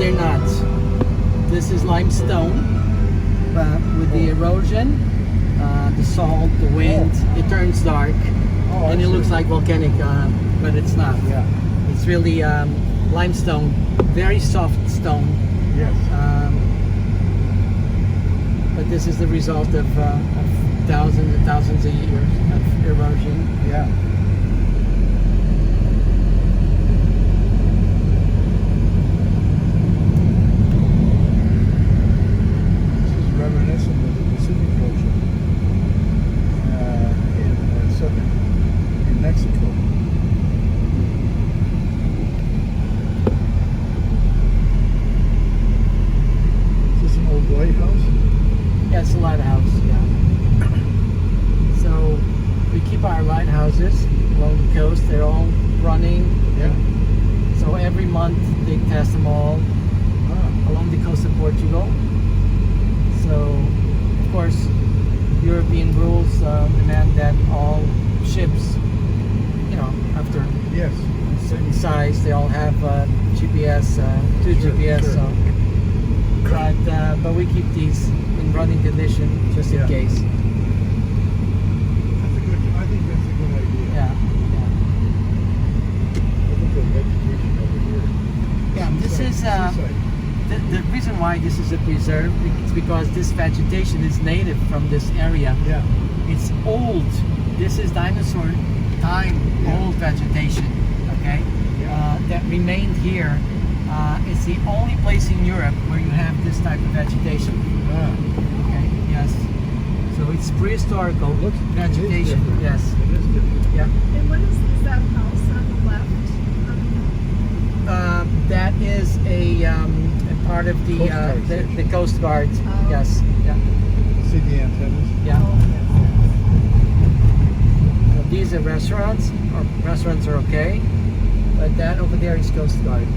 they're not. This is limestone, but with the erosion, the salt, the wind, it turns dark, and it looks like volcanic, but it's not. Yeah. It's really limestone, very soft stone. Yes. But this is the result of thousands and thousands of years of erosion. Yeah. This is reminiscent of the Pacific Ocean in Mexico. Is this an old lighthouse? Yeah, it's a lighthouse, yeah. So we keep our lighthouses along the coast. They're all running. Yeah. So every month they test them all along the coast of Portugal. So, of course, European rules demand that all ships, after Yes. a certain size, they all have GPS, two Sure, GPS. sure. So, but we keep these in running condition just in Yeah. case. I think that's a good idea. Yeah, yeah. Look at the vegetation over here. Yeah, this is Seaside. the reason why this is a preserve is because this vegetation is native from this area. Yeah. It's old. This is dinosaur time old vegetation. Okay, that remained here. It's the only place in Europe where you have this type of vegetation. Okay. Yes. So it's prehistorical vegetation. Yes. It is different. Yeah. And what is that house on the left? That is a part of the Coast Guard station. the Coast Guard. Oh. Yes. Yeah. See the antennas? Yeah. Oh, So these are restaurants. Restaurants are okay, but that over there is Coast Guard.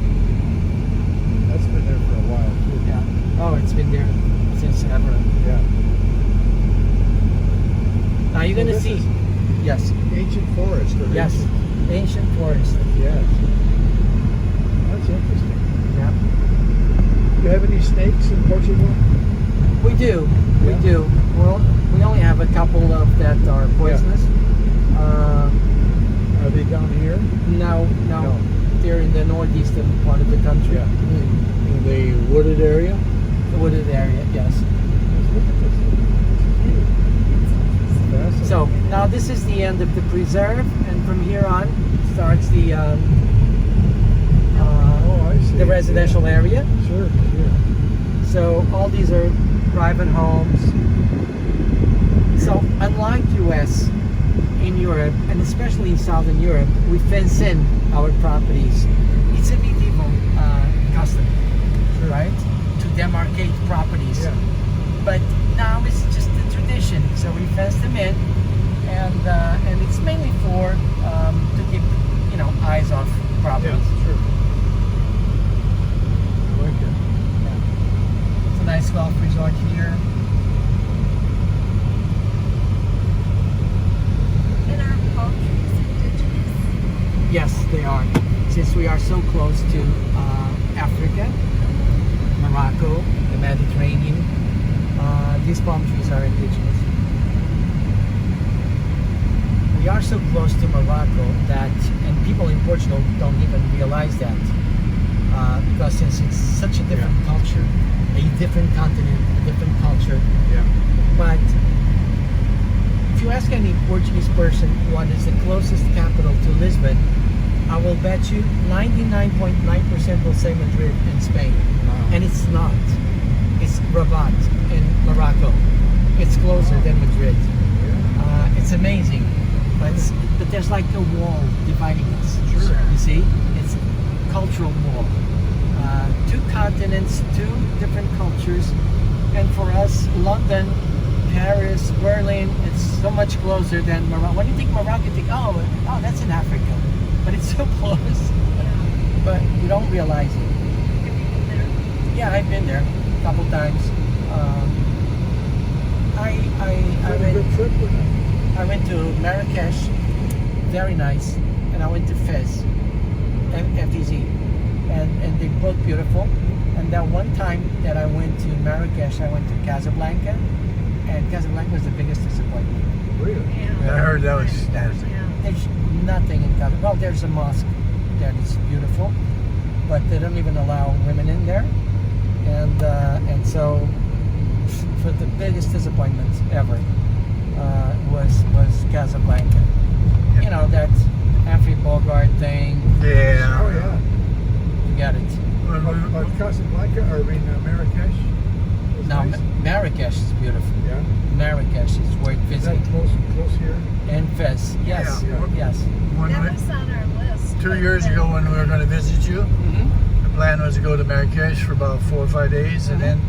That's been there for a while too. Yeah. Oh, it's been there since ever. Yeah. Now you're gonna Well, this see. is Yes. ancient forest. Or Yes. Ancient, Ancient forest. yes. That's interesting. Yeah. Do you have any snakes in Portugal? We do. We Yeah. do. Well, we only have a couple of that are poisonous. Are they down here? No. No. They're in the northeastern part of the country. Yeah. In the wooded area? The wooded area, yes. Let's look at this. Fascinating. So now this is the end of the preserve, and from here on starts the I see. the residential area. Sure. So all these are private homes. So unlike US, in Europe, and especially in Southern Europe, we fence in our properties. It's a medieval custom, Sure. right? To demarcate properties. Yeah. But now it's just a tradition. So we fence them in, and it's mainly for to keep eyes off Yeah. properties. Sure. I like it. It's a nice golf resort here. And are palm trees indigenous? Yes, they are. Since we are so close to Africa, Morocco, the Mediterranean, these palm trees are indigenous. We are so close to Morocco that, and people in Portugal don't even realize that, because since it's such a different culture, a different continent, a different culture. Yeah. But if you ask any Portuguese person what is the closest capital to Lisbon, I will bet you 99.9% will say Madrid in Spain. Wow. And it's not. It's Rabat in Morocco. It's closer than Madrid. It's amazing. But there's like a wall dividing us. Sure. You see? It's a cultural wall. Two continents, two different cultures. And for us, London, Paris, Berlin, it's so much closer than Morocco. When you think Morocco, you think, oh, that's in Africa. But it's so close. But you don't realize it. Have you been there? Yeah, I've been there a couple times. I went to Marrakesh, very nice, and I went to Fez, FEZ, and they're both beautiful. And that one time that I went to Marrakesh, I went to Casablanca, and Casablanca was the biggest disappointment. Really? Yeah. I heard that was nasty. Yeah. There's nothing in Casablanca. Well, there's a mosque that is beautiful, but they don't even allow women in there. And so, for the biggest disappointment ever was Casablanca. You know, that Humphrey Bogart thing. Yeah. Oh, yeah. Forget it. But Casablanca, or I mean Marrakesh? Was Now, nice. Marrakesh is beautiful. Yeah. Marrakesh is worth Is that visiting. close here? And Fez, yes, Yeah. yes. That was on our list. 2 but years then- ago when we were going to visit you, Mm-hmm. the plan was to go to Marrakesh for about 4 or 5 days and then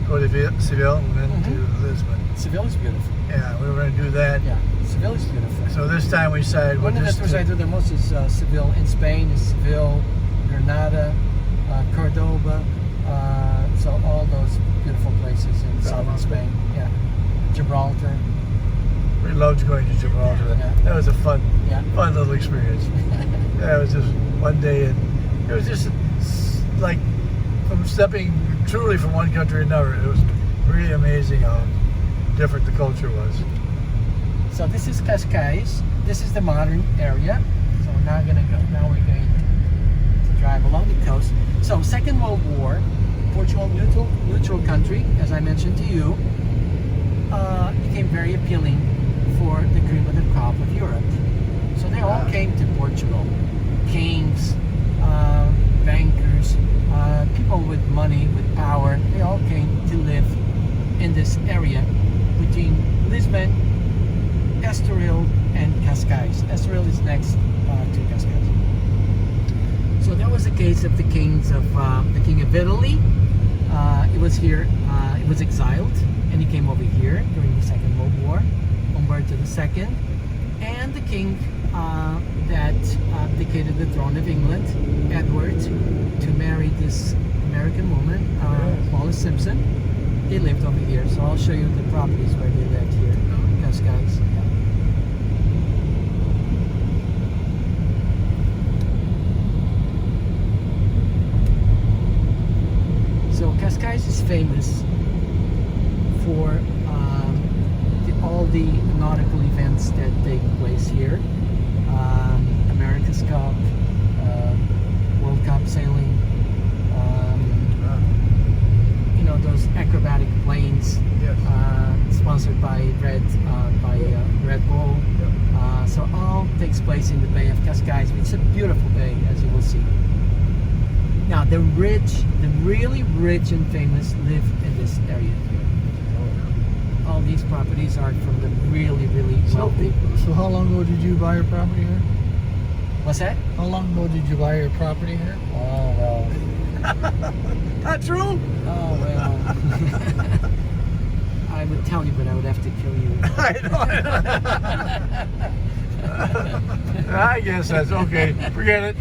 go to Seville and then to Lisbon. Seville is beautiful. Yeah, we were going to do that. Yeah, Seville is beautiful. So this time we decided One we'll of the just tours I do the most is Seville. In Spain is Seville, Granada, Cordoba. So all those beautiful places in southern Spain. Yeah, Gibraltar. we loved going to Gibraltar. Yeah. That was a fun Yeah. little experience. Yeah, it was just one day and it was just like from stepping truly from one country to another. It was really amazing how different the culture was. So this is Cascais. This is the modern area. So now we're going to drive along the coast. So Second World War, Portugal, neutral country, as I mentioned to you, became very appealing for the cream of the crop of Europe. So they all came to Portugal. Kings, bankers, people with money, with power, they all came to live in this area between Lisbon, Estoril, and Cascais. Estoril is next to Cascais. So that was the case of the kings of the king of Italy. It was here. It was exiled, and he came over here during the Second World War, Umberto II, and the king that abdicated the throne of England, Edward, to marry this American woman, Wallis Simpson. They lived over here, so I'll show you the properties where they lived here, Cascais. So Cascais is famous for all the nautical events that take place here. America's Cup, World Cup sailing, you know, those acrobatic planes, Yes. sponsored by Red Bull. So all takes place in the Bay of Cascais. It's a beautiful bay, as you will see. Now, the really rich and famous live in this area here. All these properties are from the really wealthy. So how long ago did you buy your property here? What's that? How long ago did you buy your property here? Oh, well. Not true? Oh, well. I would tell you, but I would have to kill you. I guess that's okay. Forget it.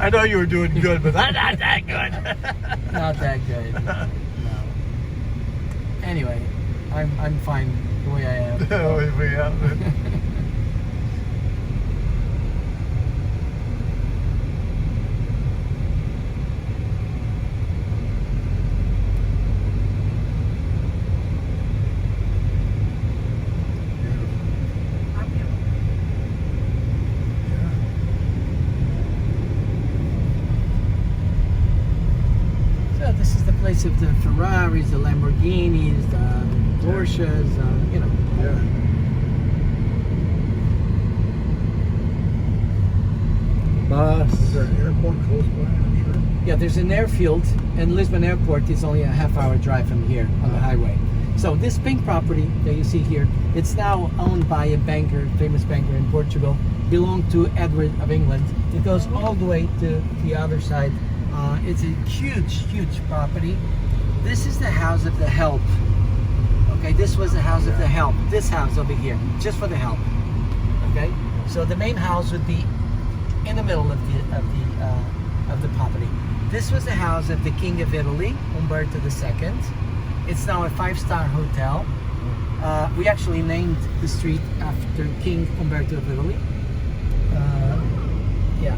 I know you were doing good, but not that good. Not that good. No. Anyway, I'm fine the way I am. So this is the place of the Ferraris, the Lamborghinis, the Porsches, you know. Yeah. Is there an airport close by, I'm sure? Yeah, there's an airfield, and Lisbon Airport is only a half-hour drive from here on the highway. So this pink property that you see here, it's now owned by a banker, famous banker in Portugal, belonged to Edward of England. It goes all the way to the other side. It's a huge property. This is the house of the help. Okay, this was the house of the help. This house over here, just for the help. Okay, so the main house would be in the middle of the property. This was the house of the King of Italy, Umberto II. It's now a 5-star hotel. We actually named the street after King Umberto of Italy. Yeah.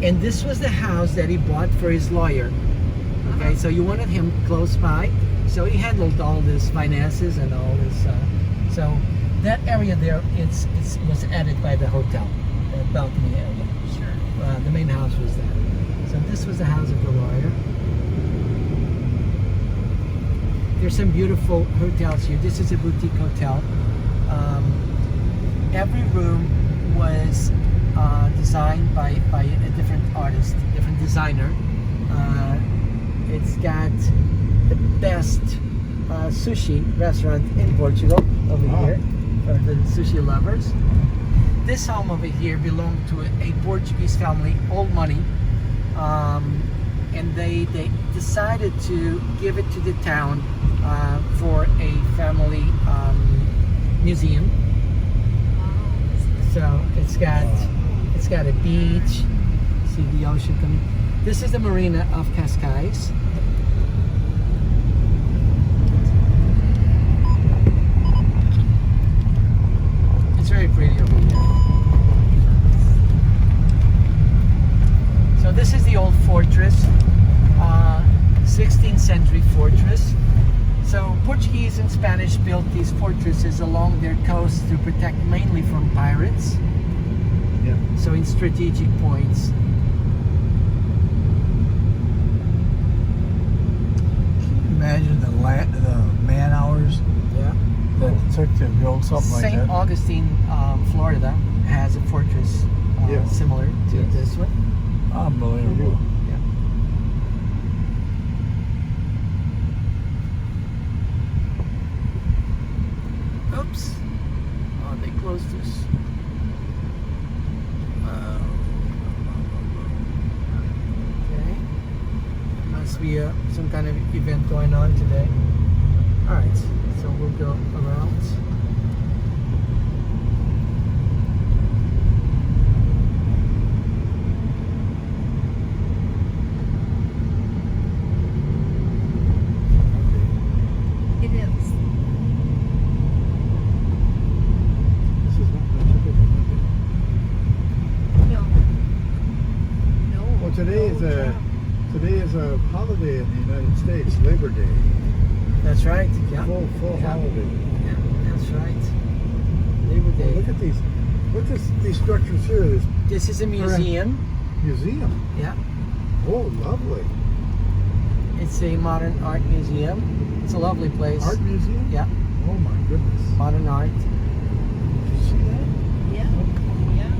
And this was the house that he bought for his lawyer. Okay, so you wanted him close by, so he handled all this finances and all this. So that area there, it was added by the hotel, the balcony area. Sure. The main house was there. So this was the house of the lawyer. There's some beautiful hotels here. This is a boutique hotel. Every room was designed by a different artist, different designer. It's got the best sushi restaurant in Portugal over here for the sushi lovers. This home over here belonged to a Portuguese family, old money, and they decided to give it to the town for a Family museum. So it's got a beach. See the ocean coming. This is the marina of Cascais. It's very pretty over here. So this is the old fortress, 16th century fortress. So Portuguese and Spanish built these fortresses along their coasts to protect mainly from pirates. Yeah. So in strategic points. Imagine the man hours Yeah. that it took to build something like St. that. Augustine, Florida, has a fortress Yeah. similar to Yes. this one. Unbelievable. Oops. Oh, they closed this. Okay. Must be some kind of event going on today. Alright, so we'll go around. It is. This is not the typical Monday. No. No. Well, today is a holiday in the United States, Labor Day. That's right. Yeah. Full Yeah. holiday. Yeah, that's right. Labor Well, Day. look at these structures here. This This is a museum. museum. Yeah. Oh, lovely. It's a modern art museum. It's a lovely place. Art museum? Yeah, Oh my goodness. modern art. Did you see that? Yeah. Yeah.